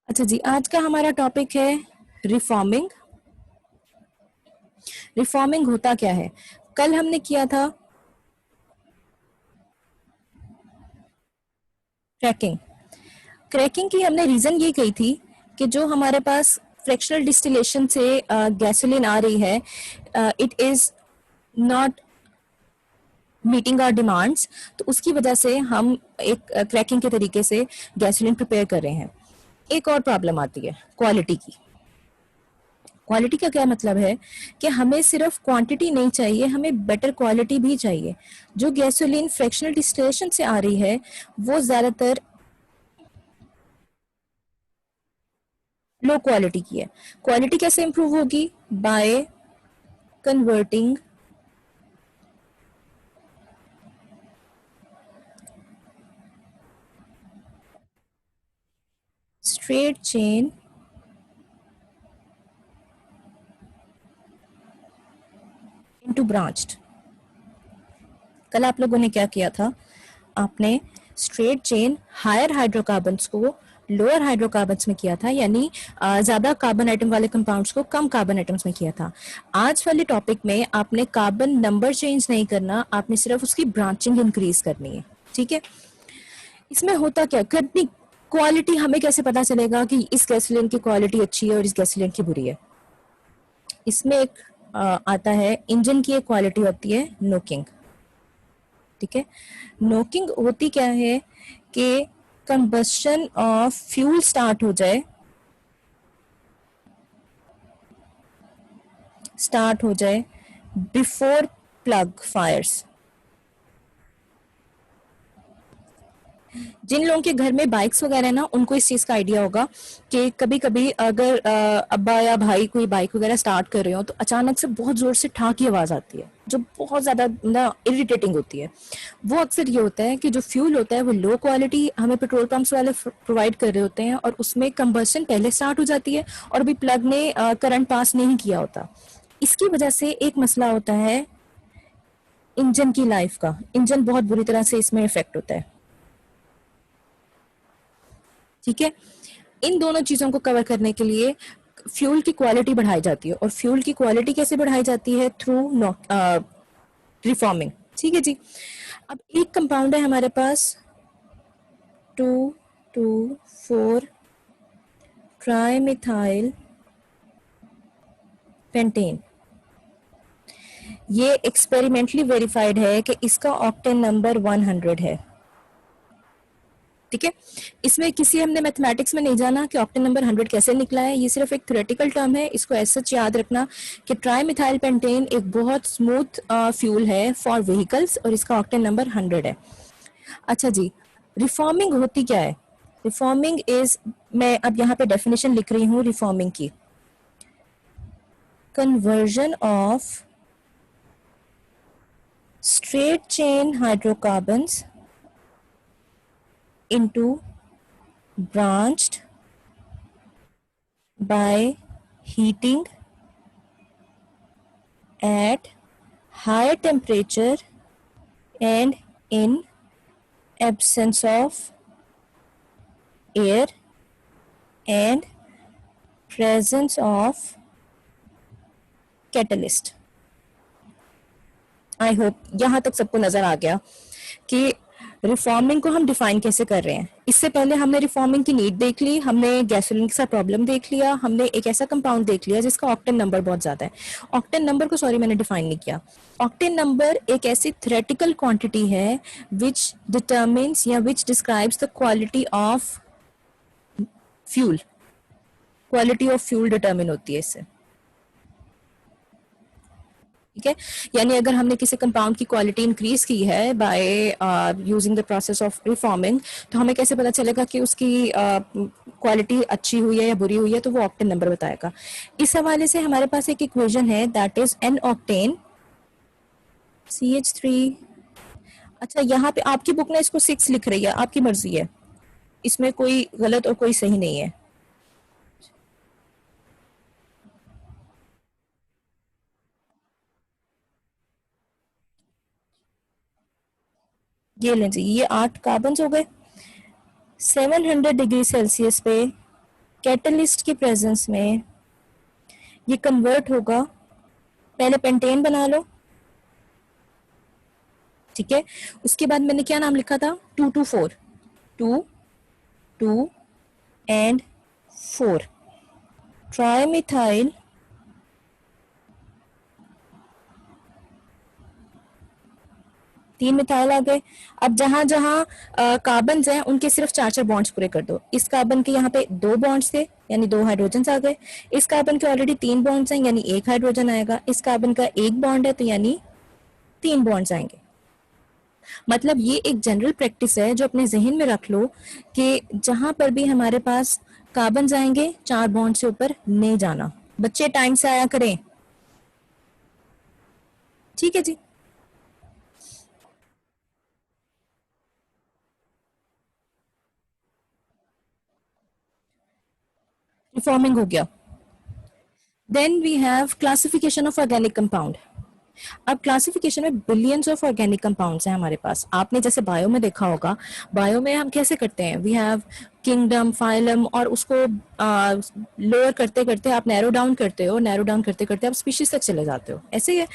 अच्छा जी, आज का हमारा टॉपिक है रिफॉर्मिंग। रिफॉर्मिंग होता क्या है? कल हमने किया था क्रैकिंग। क्रैकिंग की हमने रीजन ये कही थी कि जो हमारे पास फ्रैक्शनल डिस्टिलेशन से गैसोलीन आ रही है, it is not meeting our demands, तो उसकी वजह से हम एक क्रैकिंग के तरीके से गैसोलीन प्रिपेयर कर रहे हैं। एक और प्रॉब्लम आती है क्वालिटी की। क्वालिटी का क्या मतलब है कि हमें सिर्फ क्वांटिटी नहीं चाहिए, हमें बेटर क्वालिटी भी चाहिए। जो गैसोलीन फ्रैक्शनल डिस्टिलेशन से आ रही है वो ज्यादातर लो क्वालिटी की है। क्वालिटी कैसे इंप्रूव होगी? By converting straight chain into branched. कल आप लोगों ने क्या किया था? आपने स्ट्रेट चेन हायर हाइड्रोकार्बन्स को लोअर हाइड्रोकार्बन्स में किया था, यानी ज्यादा कार्बन आइटम वाले कंपाउंड्स को कम कार्बन आइटम्स में किया था। आज वाले टॉपिक में आपने कार्बन नंबर चेंज नहीं करना, आपने सिर्फ उसकी ब्रांचिंग इंक्रीज करनी है। ठीक है? इसमें होता क्या, कितनी क्वालिटी हमें कैसे पता चलेगा कि इस गैसोलीन की क्वालिटी अच्छी है और इस गैसोलीन की बुरी है? इसमें एक आता है, इंजन की एक क्वालिटी होती है नोकिंग। ठीक है? नोकिंग होती क्या है कि कंबस्शन ऑफ फ्यूल स्टार्ट हो जाए बिफोर प्लग फायर्स। जिन लोगों के घर में बाइक्स वगैरह है ना, उनको इस चीज का आइडिया होगा कि कभी कभी अगर अब्बा या भाई कोई बाइक वगैरह स्टार्ट कर रहे हो तो अचानक से बहुत जोर से ठा की आवाज आती है जो बहुत ज्यादा ना इरिटेटिंग होती है। वो अक्सर ये होता है कि जो फ्यूल होता है वो लो क्वालिटी हमें पेट्रोल पंप्स वाले प्रोवाइड कर रहे होते हैं और उसमें कंबस्शन पहले स्टार्ट हो जाती है और अभी प्लग ने करंट पास नहीं किया होता। इसकी वजह से एक मसला होता है इंजन की लाइफ का। इंजन बहुत बुरी तरह से इसमें इफेक्ट होता है। ठीक है? इन दोनों चीजों को कवर करने के लिए फ्यूल की क्वालिटी बढ़ाई जाती है। और फ्यूल की क्वालिटी कैसे बढ़ाई जाती है? Through reforming. ठीक है जी? अब एक कंपाउंड है हमारे पास 2,2,4 ट्राइमिथाइल पेंटेन। ये एक्सपेरिमेंटली वेरीफाइड है कि इसका ऑक्टेन नंबर 100 है। ठीक है? इसमें किसी हमने मैथमेटिक्स में नहीं जाना कि ऑक्टेन नंबर 100 कैसे निकला है, ये सिर्फ एक थ्योरेटिकल टर्म है। इसको ऐसा याद रखना कि ट्राइमिथाइल पेंटेन एक बहुत स्मूथ फ्यूल है फॉर व्हीकल्स और इसका ऑक्टेन नंबर 100 है। अच्छा जी, रिफॉर्मिंग होती क्या है? रिफॉर्मिंग इज, मैं अब यहाँ पे डेफिनेशन लिख रही हूँ रिफॉर्मिंग की। Conversion of straight chain hydrocarbons into branched by heating at higher temperature and in absence of air and presence of catalyst। I hope यहाँ तक सबको नजर आ गया कि रिफॉर्मिंग को हम डिफाइन कैसे कर रहे हैं। इससे पहले हमने रिफॉर्मिंग की नीड देख ली, हमने गैसोलीन के साथ प्रॉब्लम देख लिया, हमने एक ऐसा कंपाउंड देख लिया जिसका ऑक्टेन नंबर बहुत ज्यादा है। ऑक्टेन नंबर को सॉरी मैंने डिफाइन नहीं किया। ऑक्टेन नंबर एक ऐसी थ्योरेटिकल क्वांटिटी है विच डिटरमिन्स या which describes the quality of fuel. Quality of fuel determine होती है इससे। ठीक है? यानी अगर हमने किसी कंपाउंड की क्वालिटी इंक्रीज की है by using the process of reforming, तो हमें कैसे पता चलेगा कि उसकी क्वालिटी अच्छी हुई है या बुरी हुई है? तो वो ऑक्टेन नंबर बताएगा। इस हवाले से हमारे पास एक इक्वेशन है that is an octane CH3। अच्छा, यहाँ पे आपकी बुक ने इसको 6 लिख रही है, आपकी मर्जी है, इसमें कोई गलत और कोई सही नहीं है। ये लें जी, ये 8 कार्बन हो गए। 700 डिग्री सेल्सियस पे कैटलिस्ट की प्रेजेंस में ये कन्वर्ट होगा, पहले पेंटेन बना लो, ठीक है। उसके बाद मैंने क्या नाम लिखा था, 2 2 4, 2 2 एंड 4, ट्राइमिथाइल तीन मिथाइल आ गए। अब जहां जहां कार्बन हैं उनके सिर्फ 4 4 बॉन्ड्स पूरे कर दो। इस कार्बन के यहाँ पे 2 बॉन्ड्स थे यानी 2 हाइड्रोजन आ गए। इस कार्बन के ऑलरेडी 3 बॉन्ड्स हैं यानी 1 हाइड्रोजन आएगा। इस कार्बन का 1 बॉन्ड है तो यानी 3 बॉन्ड्स आएंगे। मतलब ये एक जनरल प्रैक्टिस है जो अपने जहन में रख लो कि जहां पर भी हमारे पास कार्बन आएंगे 4 बॉन्ड से ऊपर नहीं जाना। बच्चे टाइम से आया करें, ठीक है जी। रिफॉर्मिंग हो गया। Then we have classification of organic compound. अब क्लासिफिकेशन में बिलियंस ऑफ ऑर्गेनिक कंपाउंड्स हैं हमारे पास। आपने जैसे बायो में देखा होगा, बायो में हम कैसे करते हैं, वी हैव किंगडम, फाइलम, और उसको लोअर करते करते आप नैरो डाउन करते हो, नैरो डाउन करते करते आप स्पीशीज तक चले जाते हो, ऐसे ही है।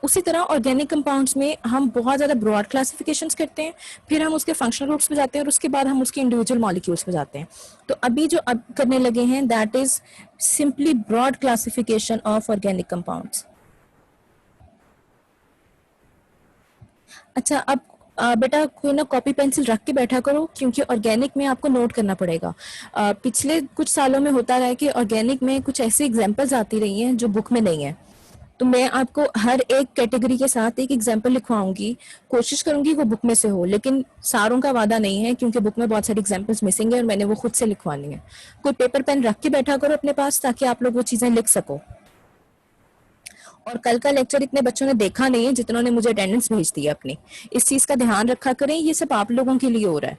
उसी तरह ऑर्गेनिक कंपाउंड्स में हम बहुत ज़्यादा ब्रॉड क्लासिफिकेशंस करते हैं, फिर हम उसके फंक्शनल ग्रुप्स पे जाते हैं और उसके बाद हम उसके इंडिविजुअल मॉलिक्यूल्स पे जाते हैं। तो अभी जो अब करने लगे हैं that is simply broad classification of organic compounds. अच्छा, अब बेटा कोई ना कॉपी पेंसिल रख के बैठा करो क्योंकि ऑर्गेनिक में आपको नोट करना पड़ेगा। पिछले कुछ सालों में होता रहा है कि ऑर्गेनिक में कुछ ऐसी एग्जांपल्स आती रही हैं जो बुक में नहीं है, तो मैं आपको हर एक कैटेगरी के साथ एक एग्जांपल लिखवाऊंगी, कोशिश करूंगी वो बुक में से हो, लेकिन सारों का वादा नहीं है क्योंकि बुक में बहुत सारी एग्जांपल्स मिसिंग है और मैंने वो खुद से लिखवानी है। कोई पेपर पेन रख के बैठा करो अपने पास ताकि आप लोग वो चीजें लिख सको। और कल का लेक्चर इतने बच्चों ने देखा नहीं है जितनों ने मुझे अटेंडेंस भेज दी है अपनी। इस चीज का ध्यान रखा करें, ये सब आप लोगों के लिए हो रहा है,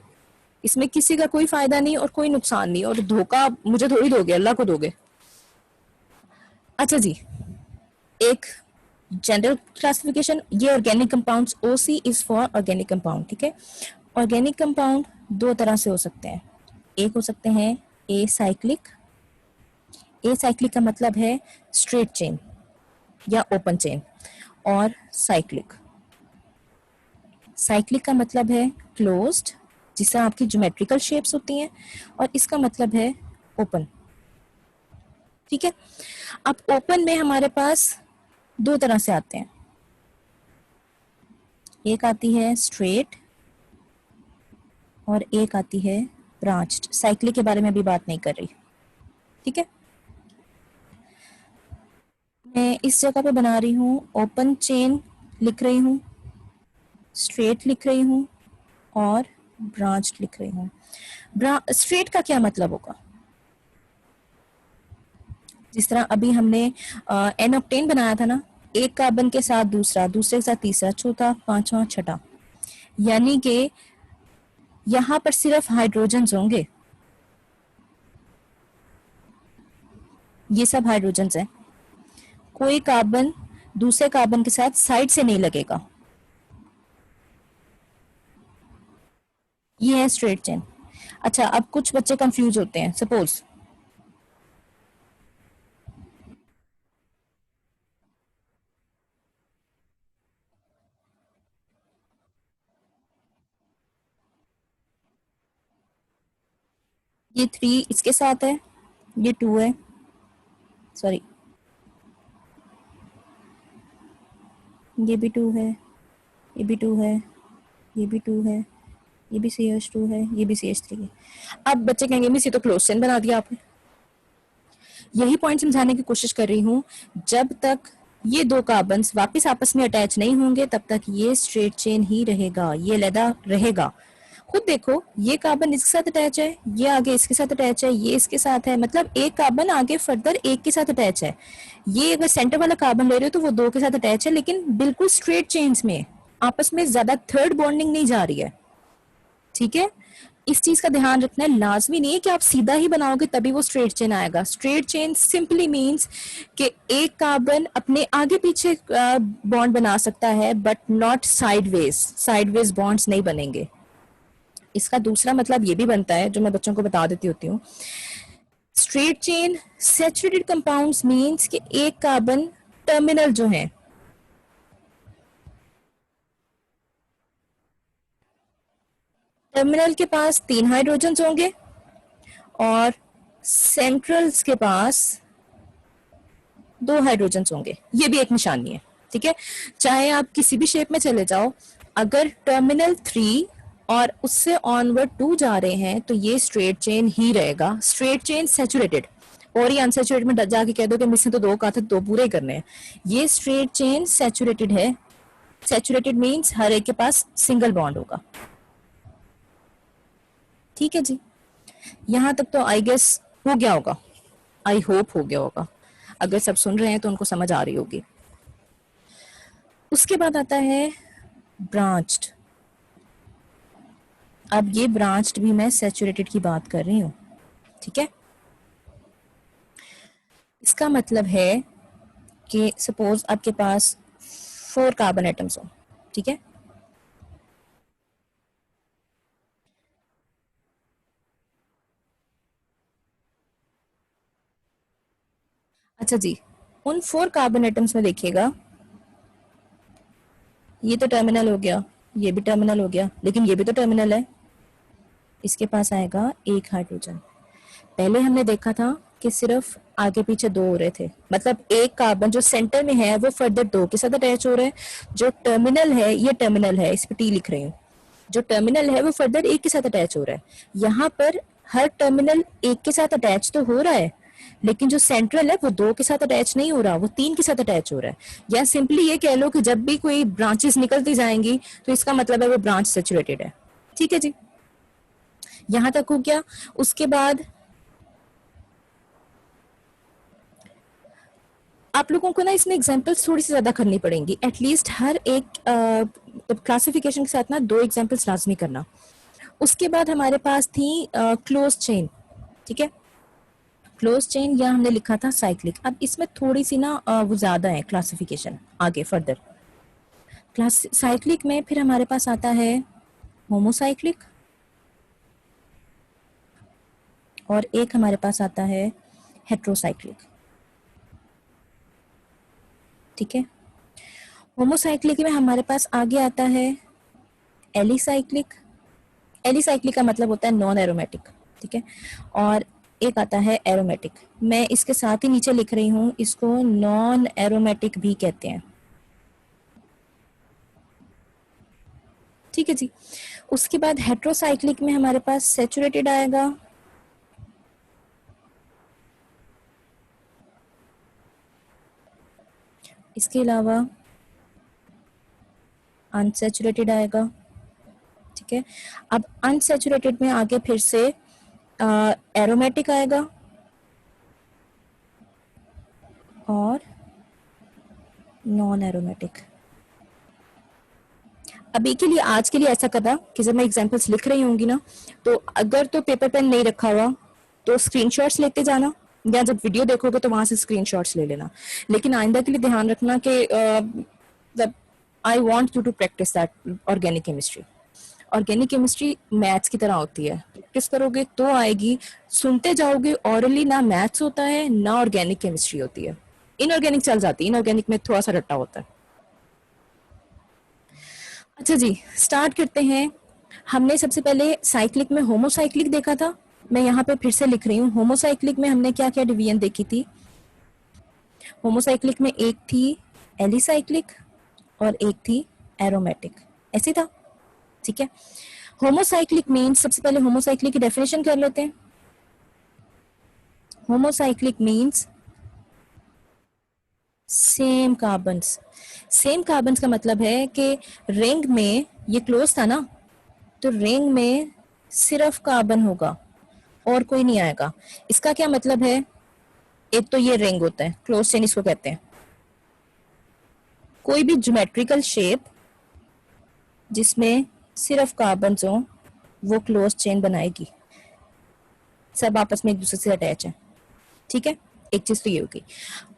इसमें किसी का कोई फायदा नहीं और कोई नुकसान नहीं, और धोखा मुझे थोड़ी दोगे, अल्लाह को दोगे। अच्छा जी, एक जनरल क्लासिफिकेशन, ये organic compounds, OC is for organic compound, ठीक है। ऑर्गेनिक कंपाउंड दो तरह से हो सकते हैं, एक हो सकते हैं ए साइक्लिक। ए साइक्लिक का मतलब है स्ट्रेट चेन या ओपन चेन, और साइक्लिक, साइक्लिक का मतलब है क्लोज्ड, जिससे आपकी ज्योमेट्रिकल शेप्स होती हैं, और इसका मतलब है ओपन, ठीक है। अब ओपन में हमारे पास दो तरह से आते हैं, एक आती है स्ट्रेट और एक आती है ब्रांच्ड। साइक्लिक के बारे में अभी बात नहीं कर रही, ठीक है। मैं इस जगह पे बना रही हूँ ओपन चेन लिख रही हूँ, स्ट्रेट लिख रही हूँ और ब्रांच लिख रही हूँ। स्ट्रेट का क्या मतलब होगा, जिस तरह अभी हमने एन ऑक्टेन बनाया था ना, एक कार्बन के साथ दूसरा, दूसरे के साथ तीसरा, चौथा, पांचवा, छठा, यानी कि यहां पर सिर्फ हाइड्रोजन होंगे, ये सब हाइड्रोजन हैं, कोई कार्बन दूसरे कार्बन के साथ साइड से नहीं लगेगा, ये है स्ट्रेट चेन। अच्छा, अब कुछ बच्चे कंफ्यूज होते हैं, सपोज ये 3 इसके साथ है, ये 2 है, सॉरी ये भी 2 है, ये भी 2 है, ये भी 2 है, ये भी CH2 है, ये भी CH3 है। अब बच्चे कहेंगे मिस ये तो क्लोज चेन बना दिया आपने। यही पॉइंट समझाने की कोशिश कर रही हूँ, जब तक ये दो कार्बन्स वापस आपस में अटैच नहीं होंगे तब तक ये स्ट्रेट चेन ही रहेगा, ये अलग रहेगा। खुद देखो, ये कार्बन इसके साथ अटैच है, ये आगे इसके साथ अटैच है, ये इसके साथ है, मतलब एक कार्बन आगे फर्दर एक के साथ अटैच है। ये अगर सेंटर वाला कार्बन ले रहे हो तो वो दो के साथ अटैच है, लेकिन बिल्कुल स्ट्रेट चेन्स में, आपस में ज्यादा थर्ड बॉन्डिंग नहीं जा रही है, ठीक है। इस चीज का ध्यान रखना है, लाजमी नहीं है कि आप सीधा ही बनाओगे तभी वो स्ट्रेट चेन आएगा। स्ट्रेट चेन सिंपली मींस कि एक कार्बन अपने आगे पीछे बॉन्ड बना सकता है but not sideways, sideways bonds नहीं बनेंगे। इसका दूसरा मतलब ये भी बनता है जो मैं बच्चों को बता देती होती हूँ, straight chain saturated compounds means कि एक कार्बन टर्मिनल जो है, टर्मिनल के पास 3 हाइड्रोजन होंगे और सेंट्रल्स के पास 2 हाइड्रोजन होंगे। ये भी एक निशानी है, ठीक है। चाहे आप किसी भी शेप में चले जाओ, अगर टर्मिनल 3 और उससे ऑनवर्ड 2 जा रहे हैं तो ये स्ट्रेट चेन ही रहेगा, स्ट्रेट चेन सैचुरेटेड। और ये अनसैचुरेटेड में जाके कह दो कि मुझसे तो 2 कहा था, 2 पूरे करने हैं। ये स्ट्रेट चेन सैचुरेटेड है। सैचुरेटेड मीन्स हर एक के पास सिंगल बॉन्ड होगा, ठीक है जी। यहां तक तो आई गेस हो गया होगा, आई होप हो गया होगा। अगर सब सुन रहे हैं तो उनको समझ आ रही होगी। उसके बाद आता है ब्रांच्ड। अब ये ब्रांच्ड भी मैं सैचुरेटेड की बात कर रही हूं, ठीक है। इसका मतलब है कि सपोज आपके पास 4 कार्बन एटम्स हो, ठीक है। अच्छा जी, उन 4 कार्बन एटम्स में देखिएगा, ये तो टर्मिनल हो गया, ये भी टर्मिनल हो गया, लेकिन ये भी तो टर्मिनल है। इसके पास आएगा 1 हाइड्रोजन। पहले हमने देखा था कि सिर्फ आगे पीछे 2 हो रहे थे, मतलब एक कार्बन जो सेंटर में है वो फर्दर 2 के साथ अटैच हो रहा है। जो टर्मिनल है, ये टर्मिनल है, इस पे टी लिख रही हूँ, जो टर्मिनल है वो फर्दर 1 के साथ अटैच हो रहा है। यहाँ पर हर टर्मिनल 1 के साथ अटैच तो हो रहा है, लेकिन जो सेंट्रल है वो 2 के साथ अटैच नहीं हो रहा, वो 3 के साथ अटैच हो रहा है। या सिंपली ये कह लो कि जब भी कोई ब्रांचेस निकलती जाएंगी तो इसका मतलब है वो ब्रांच सैचुरेटेड है, ठीक है जी। यहां तक हो गया। उसके बाद आप लोगों को ना इसमें एग्जांपल्स थोड़ी सी ज्यादा करनी पड़ेंगी, एटलीस्ट हर एक क्लासिफिकेशन के साथ ना 2 एग्जांपल्स लाजमी करना। उसके बाद हमारे पास थी क्लोज चेन, ठीक है। क्लोज चेन या हमने लिखा था साइक्लिक। अब इसमें थोड़ी सी ना वो ज्यादा है क्लासिफिकेशन आगे फर्दर। क्लास साइक्लिक में फिर हमारे पास आता है होमोसाइक्लिक और एक हमारे पास आता है हेट्रोसाइक्लिक, ठीक है। होमोसाइक्लिक में हमारे पास आगे आता है एलिसाइक्लिक। एलिसाइक्लिक का मतलब होता है नॉन एरोमेटिक, ठीक है। और एक आता है एरोमेटिक। मैं इसके साथ ही नीचे लिख रही हूं, इसको नॉन एरोमेटिक भी कहते हैं, ठीक है जी। उसके बाद हेट्रोसाइक्लिक में हमारे पास सैचुरेटेड आएगा, इसके अलावा अनसैचुरेटेड आएगा, ठीक है। अब अनसैचुरेटेड में आगे फिर से एरोमेटिक आएगा और नॉन एरोमेटिक। अभी के लिए आज के लिए ऐसा करना कि जब मैं एग्जांपल्स लिख रही होंगी ना, तो अगर तो पेपर पेन नहीं रखा हुआ तो स्क्रीनशॉट्स लेते जाना, या जब वीडियो देखोगे तो वहां से स्क्रीनशॉट्स ले लेना। लेकिन आइंदा के लिए ध्यान रखना कि I want you to practice that organic chemistry. Organic chemistry maths की तरह होती है, प्रैक्टिस करोगे तो आएगी। सुनते जाओगे ऑरली, ना मैथ्स होता है ना ऑर्गेनिक केमिस्ट्री होती है। इनऑर्गेनिक चल जाती है, इनऑर्गेनिक में थोड़ा सा रट्टा होता है। अच्छा जी, स्टार्ट करते हैं। हमने सबसे पहले साइक्लिक में होमोसाइक्लिक देखा था। मैं यहाँ पे फिर से लिख रही हूँ, होमोसाइक्लिक में हमने क्या क्या डिवीजन देखी थी। होमोसाइक्लिक में एक थी एलिसाइक्लिक और एक थी एरोमेटिक, ऐसे था, ठीक है। होमोसाइक्लिक मीन्स, सबसे पहले होमोसाइक्लिक की डेफिनेशन कर लेते हैं। Homocyclic means same carbons. Same carbons का मतलब है कि रिंग में, ये क्लोज था ना, तो रिंग में सिर्फ कार्बन होगा और कोई नहीं आएगा। इसका क्या मतलब है, एक तो ये रिंग होता है, क्लोज चेन इसको कहते हैं। कोई भी ज्योमेट्रिकल शेप जिसमें सिर्फ कार्बन हो वो क्लोज चेन बनाएगी, सब आपस में एक दूसरे से अटैच है, ठीक है। एक चीज तो ये होगी।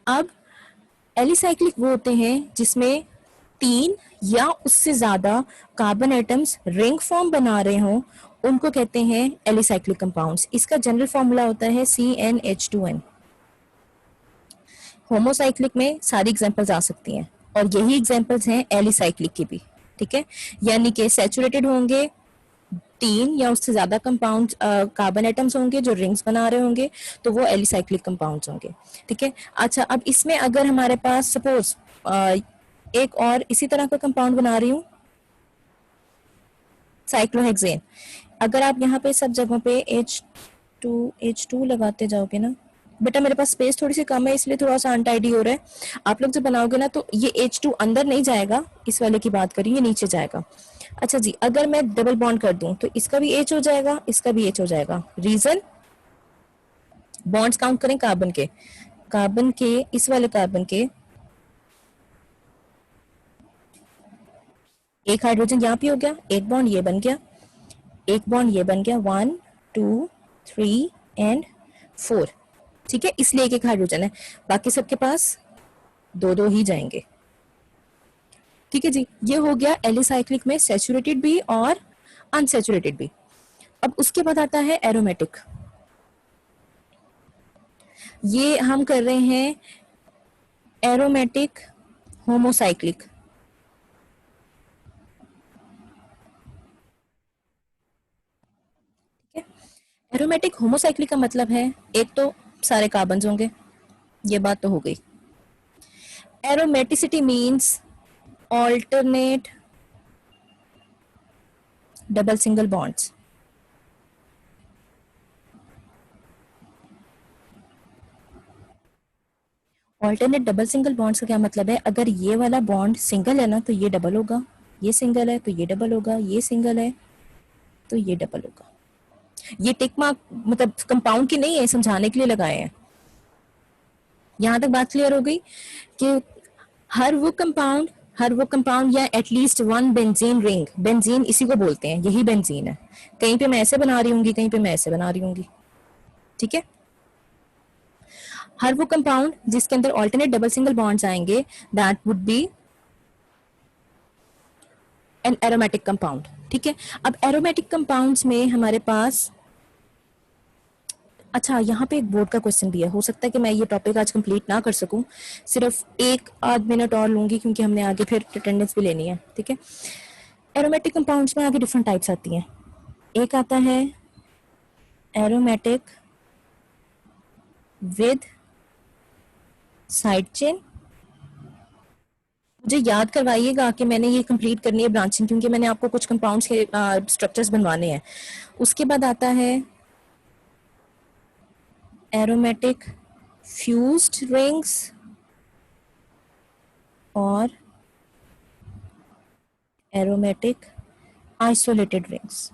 अब एलिसाइक्लिक वो होते हैं जिसमें 3 या उससे ज्यादा कार्बन एटम्स रिंग फॉर्म बना रहे हों उनको कहते हैं एलिसाइक्लिक कंपाउंड्स। इसका जनरल फॉर्मूला होता है CnH2n। होमोसाइक्लिक में सारी एग्जांपल्स आ सकती हैं और यही एग्जांपल्स हैं एलिसाइक्लिक की भी, ठीक है। यानी कि सैचुरेटेड होंगे 3 या उससे ज्यादा कंपाउंड कार्बन एटम्स होंगे जो रिंग्स बना रहे होंगे, तो वो एलिसाइक्लिक कंपाउंड्स होंगे, ठीक है। अच्छा, अब इसमें अगर हमारे पास सपोज एक और इसी तरह का कंपाउंड बना रही हूँ, साइक्लोहेक्सेन। अगर आप यहाँ पे सब जगहों पे H2 लगाते जाओगे ना, बेटा मेरे पास स्पेस थोड़ी सी कम है इसलिए थोड़ा सा अनटाइडी हो रहा है। आप लोग जब बनाओगे ना तो ये H2 अंदर नहीं जाएगा, इस वाले की बात करिए, ये नीचे जाएगा। अच्छा जी, अगर मैं डबल बॉन्ड कर दूं तो इसका भी H हो जाएगा, इसका भी H हो जाएगा। रीजन, बॉन्ड्स काउंट करें कार्बन के इस वाले कार्बन के एक हाइड्रोजन यहाँ पे हो गया, एक बॉन्ड ये बन गया, एक बॉन्ड ये बन गया, 1 2 3 एंड 4, ठीक है। इसलिए एक एक हाइड्रोजन है, बाकी सबके पास दो दो ही जाएंगे, ठीक है जी। ये हो गया एलिसाइक्लिक में सैचुरेटेड भी और अनसैचुरेटेड भी। अब उसके बाद आता है एरोमेटिक। ये हम कर रहे हैं एरोमेटिक होमोसाइक्लिक। एरोमेटिक होमोसाइक्लिक का मतलब है एक तो सारे कार्बन होंगे, ये बात तो हो गई। Aromaticity means alternate double single bonds. Alternate double single bonds का क्या मतलब है, अगर ये वाला बॉन्ड सिंगल है ना तो ये डबल होगा, ये सिंगल है तो ये डबल होगा, ये सिंगल है तो ये डबल होगा। ये टिक मार्क मतलब कंपाउंड की नहीं है, समझाने के लिए लगाए हैं। यहां तक बात क्लियर हो गई कि हर वो कंपाउंड या at least one benzene ring, benzene इसी को बोलते हैं, यही बेंजीन है। कहीं पे मैं ऐसे बना रही हूंगी, कहीं पे मैं ऐसे बना रही हूंगी, ठीक है। हर वो कंपाउंड जिसके अंदर ऑल्टरनेट डबल सिंगल बॉन्ड्स आएंगे, that would be an aromatic compound, ठीक है। अब एरोमेटिक कंपाउंड्स में हमारे पास, अच्छा यहाँ पे एक बोर्ड का क्वेश्चन भी है, हो सकता है कि मैं ये टॉपिक आज कंप्लीट ना कर सकूं, सिर्फ एक आध मिनट और लूंगी क्योंकि हमने आगे फिर अटेंडेंस भी लेनी है, ठीक है। एरोमेटिक कंपाउंड्स में आगे डिफरेंट टाइप्स आती हैं। एक आता है एरोमेटिक विद साइड चेन। मुझे याद करवाइएगा कि मैंने ये कंप्लीट करनी है ब्रांचिंग, क्योंकि मैंने आपको कुछ कंपाउंड्स के स्ट्रक्चर्स बनवाने हैं। उसके बाद आता है एरोमेटिक फ्यूज्ड रिंग्स और एरोमेटिक आइसोलेटेड रिंग्स।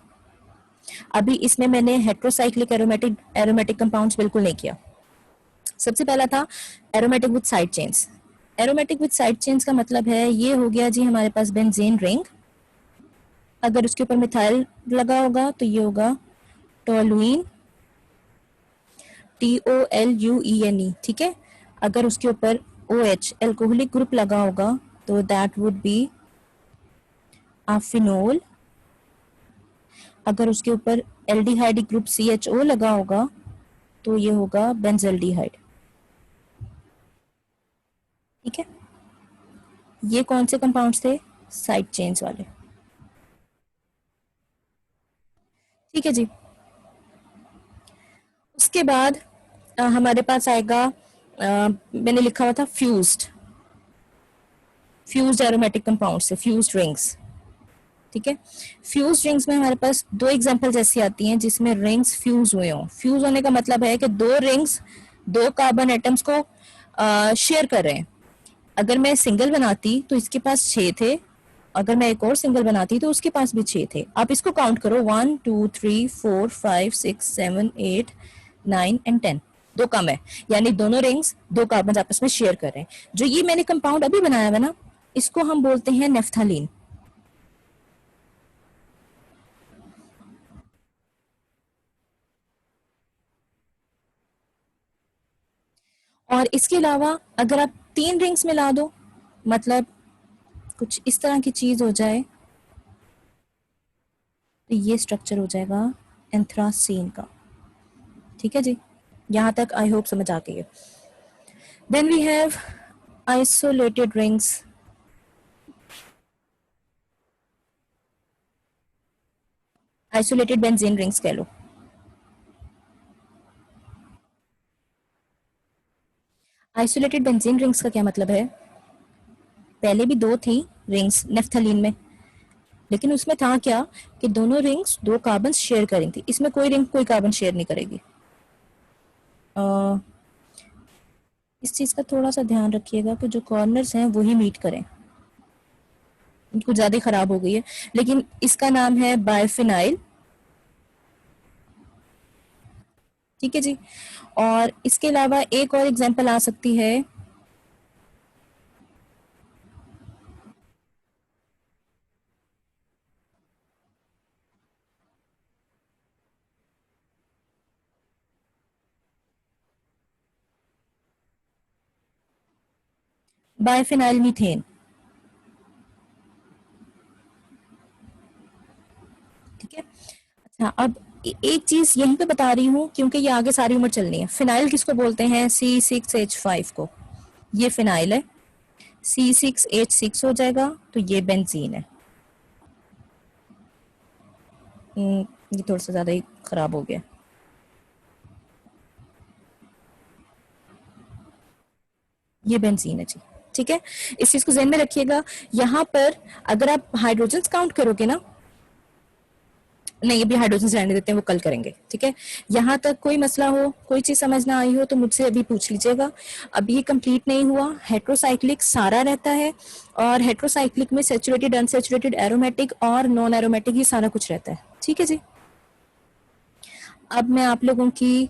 अभी इसमें मैंने हेट्रोसाइक्लिक एरोमेटिक कंपाउंड्स बिल्कुल नहीं किया। सबसे पहला था aromatic with side chains. Aromatic with side chains का मतलब है ये हो गया जी, हमारे पास बेंजीन रिंग, अगर उसके ऊपर मिथाइल लगा होगा तो ये होगा टोलुइन, TOLUENE, ठीक है। अगर उसके ऊपर OH एल्कोहलिक ग्रुप लगा होगा तो दैट वुड बी फिनोल। अगर उसके ऊपर एल्डिहाइड ग्रुप CHO लगा होगा तो ये होगा बेंजल्डिहाइड, ठीक है। ये कौन से कंपाउंड्स थे, साइड चेन्स वाले, ठीक है जी। उसके बाद हमारे पास आएगा, मैंने लिखा हुआ था फ्यूज्ड एरोमेटिक कंपाउंड से, फ्यूज्ड रिंग्स, ठीक है। फ्यूज रिंग्स में हमारे पास दो एग्जांपल्स ऐसी आती हैं जिसमें रिंग्स फ्यूज हुए हों। फ्यूज होने का मतलब है कि दो रिंग्स दो कार्बन एटम्स को शेयर कर रहे हैं। अगर मैं सिंगल बनाती तो इसके पास 6 थे, अगर मैं एक और सिंगल बनाती तो उसके पास भी 6 थे। आप इसको काउंट करो, 1 2 3 4 5 6 7 8 9 एंड 10, दो कम है, यानी दोनों रिंग्स दो कार्बन आपस में शेयर कर रहे हैं। जो ये मैंने कंपाउंड अभी बनाया हुआ ना, इसको हम बोलते हैं नेफ्थालीन। और इसके अलावा अगर आप 3 रिंग्स मिला दो, मतलब कुछ इस तरह की चीज हो जाए, तो ये स्ट्रक्चर हो जाएगा एंथ्रासीन का। ठीक है जी, यहाँ तक आई होप समझ आ गई है। Then we have isolated rings. Isolated benzene rings कह लो। आइसोलेटेड बेंजीन रिंग्स का क्या मतलब है? पहले भी दो थी रिंग्स नेफ्थलीन में, लेकिन उसमें था क्या कि दोनों रिंग्स दो कार्बन शेयर करेंगी। इसमें कोई रिंग कोई कार्बन शेयर नहीं करेगी। इस चीज का थोड़ा सा ध्यान रखिएगा कि जो कॉर्नर्स हैं वही मीट करें। कुछ ज्यादा खराब हो गई है, लेकिन इसका नाम है बायफिनाइल। ठीक है जी। और इसके अलावा एक और एग्जांपल आ सकती है बायफिनाइल मीथेन। ठीक है। अच्छा, अब एक चीज यहीं पे बता रही हूँ क्योंकि ये आगे सारी उम्र चलनी है। फिनाइल किसको बोलते हैं? C6H5 को। ये फिनाइल है। C6H6 हो जाएगा तो ये बेंजीन है। ये थोड़ा सा ज्यादा ही खराब हो गया। ये बेंजीन है जी। ठीक है, इस चीज को ध्यान में रखिएगा। यहाँ पर अगर आप हाइड्रोजन काउंट करोगे ना, नहीं अभी हाइड्रोजन रहने देते हैं, वो कल करेंगे। ठीक है, यहाँ तक कोई मसला हो, कोई चीज समझ ना आई हो तो मुझसे अभी पूछ लीजिएगा। अभी ये कंप्लीट नहीं हुआ। हेट्रोसाइक्लिक सारा रहता है, और हेट्रोसाइक्लिक में सेचुरेटेड, अनसेचुरेटेड, एरोमेटिक और नॉन एरोमेटिक, ये सारा कुछ रहता है। ठीक है जी। अब मैं आप लोगों की